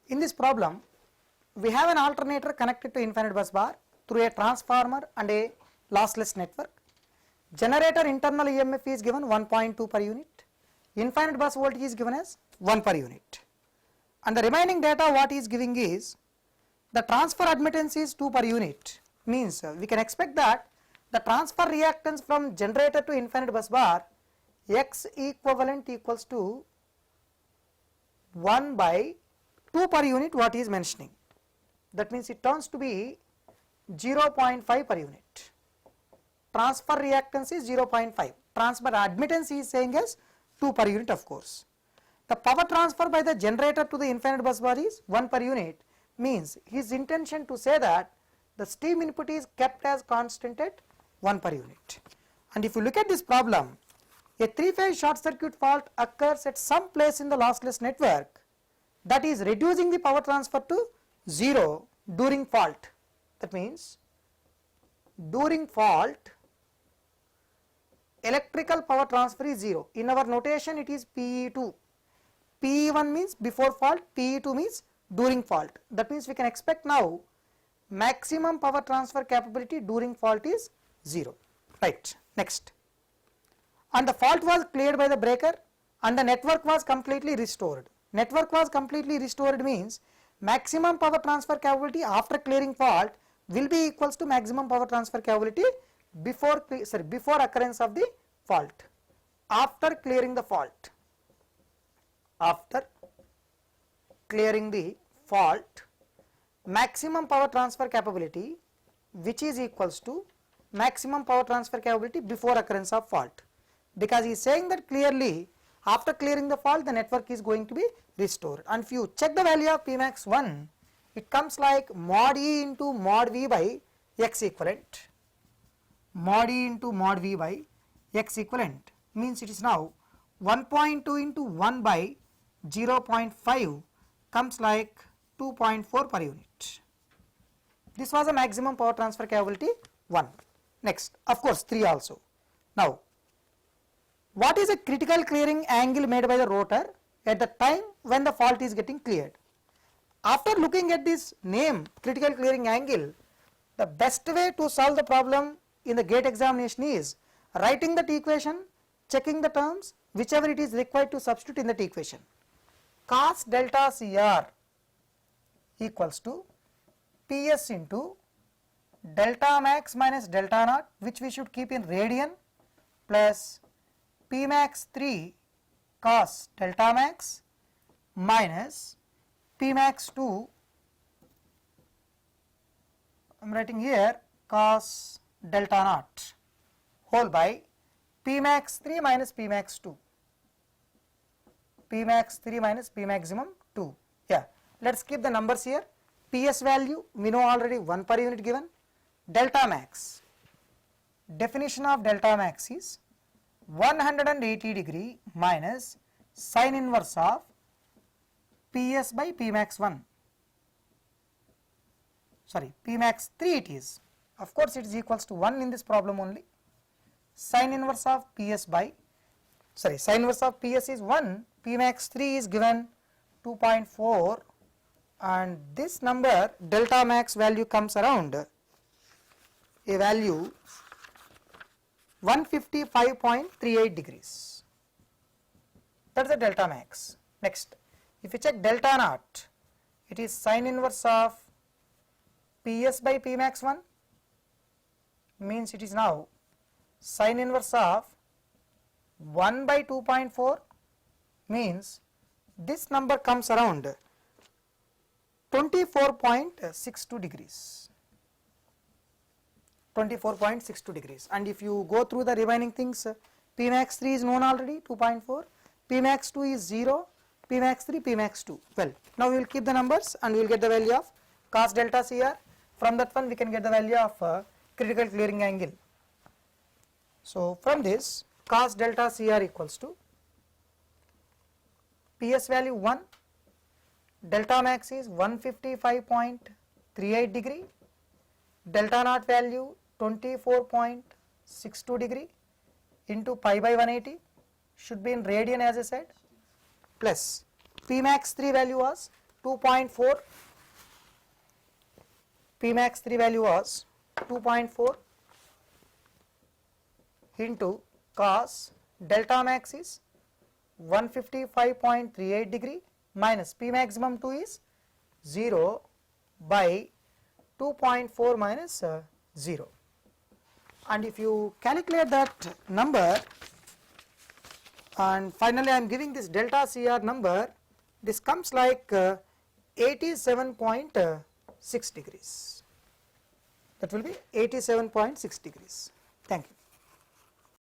In this problem, we have an alternator connected to infinite bus bar through a transformer and a lossless network. Generator internal EMF is given 1.2 per unit. Infinite bus voltage is given as 1 per unit. And the remaining data what is giving is the transfer admittance is 2 per unit. Means we can expect that the transfer reactance from generator to infinite bus bar X equivalent equals to 1 by 2 per unit what is mentioning. That means it turns to be 0.5 per unit. Transfer reactance is 0.5. Transfer admittance is saying as 2 per unit of course. The power transfer by the generator to the infinite bus bar is 1 per unit, means his intention to say that the steam input is kept as constant at 1 per unit. And if you look at this problem, a 3-phase short circuit fault occurs at some place in the lossless network, that is reducing the power transfer to 0 during fault. That means during fault electrical power transfer is 0. In our notation it is PE2. PE1 means before fault, PE2 means during fault. That means we can expect now maximum power transfer capability during fault is 0. Right. Next. And the fault was cleared by the breaker and the network was completely restored. Network was completely restored means maximum power transfer capability after clearing fault will be equals to maximum power transfer capability before occurrence of the fault. After clearing the fault, maximum power transfer capability which is equals to maximum power transfer capability before occurrence of fault, because he is saying that clearly after clearing the fault the network is going to be restored. And if you check the value of Pmax 1, it comes like mod E into mod V by X equivalent. Mod E into mod V by X equivalent means it is now 1.2 into 1 by 0.5 comes like 2.4 per unit. This was a maximum power transfer capability 1. Next, of course 3 also. Now, what is a critical clearing angle made by the rotor at the time when the fault is getting cleared? After looking at this name critical clearing angle, the best way to solve the problem in the gate examination is writing that equation, checking the terms, whichever it is required to substitute in that equation. Cos delta CR equals to PS into delta max minus delta naught, which we should keep in radian, plus Pmax 3 cos delta max minus Pmax 2, I am writing here cos delta naught whole by Pmax 3 minus Pmax 2. Pmax 3 minus Pmaximum 2. Yeah, let us keep the numbers here. PS value we know already 1 per unit given. Delta max, definition of delta max is 180 degree minus sin inverse of PS by Pmax 1. Sorry, Pmax 3 it is. Of course, it is equals to 1 in this problem only. Sin inverse of PS by, sorry, sin inverse of PS is 1, Pmax 3 is given 2.4, and this number delta max value comes around a value 155.38 degrees. That is the delta max. Next, if you check delta naught, it is sin inverse of PS by Pmax 1, means it is now sin inverse of 1 by 2.4, means this number comes around 24.62 degrees. 24.62 degrees. And if you go through the remaining things, Pmax 3 is known already 2.4, Pmax 2 is 0, Pmax 3, Pmax 2. Well, now we will keep the numbers and we will get the value of cos delta CR. From that one we can get the value of critical clearing angle. So from this cos delta CR equals to PS value 1, delta max is 155.38 degree, delta naught value 24.62 degree into pi by 180 should be in radian as I said, plus Pmax 3 value was 2.4, P max 3 value was 2.4 into cos delta max is 155.38 degree minus P maximum 2 is 0 by 2.4 minus 0, and if you calculate that number, and finally I am giving this delta CR number, this comes like 87.6 degrees, that will be 87.6 degrees.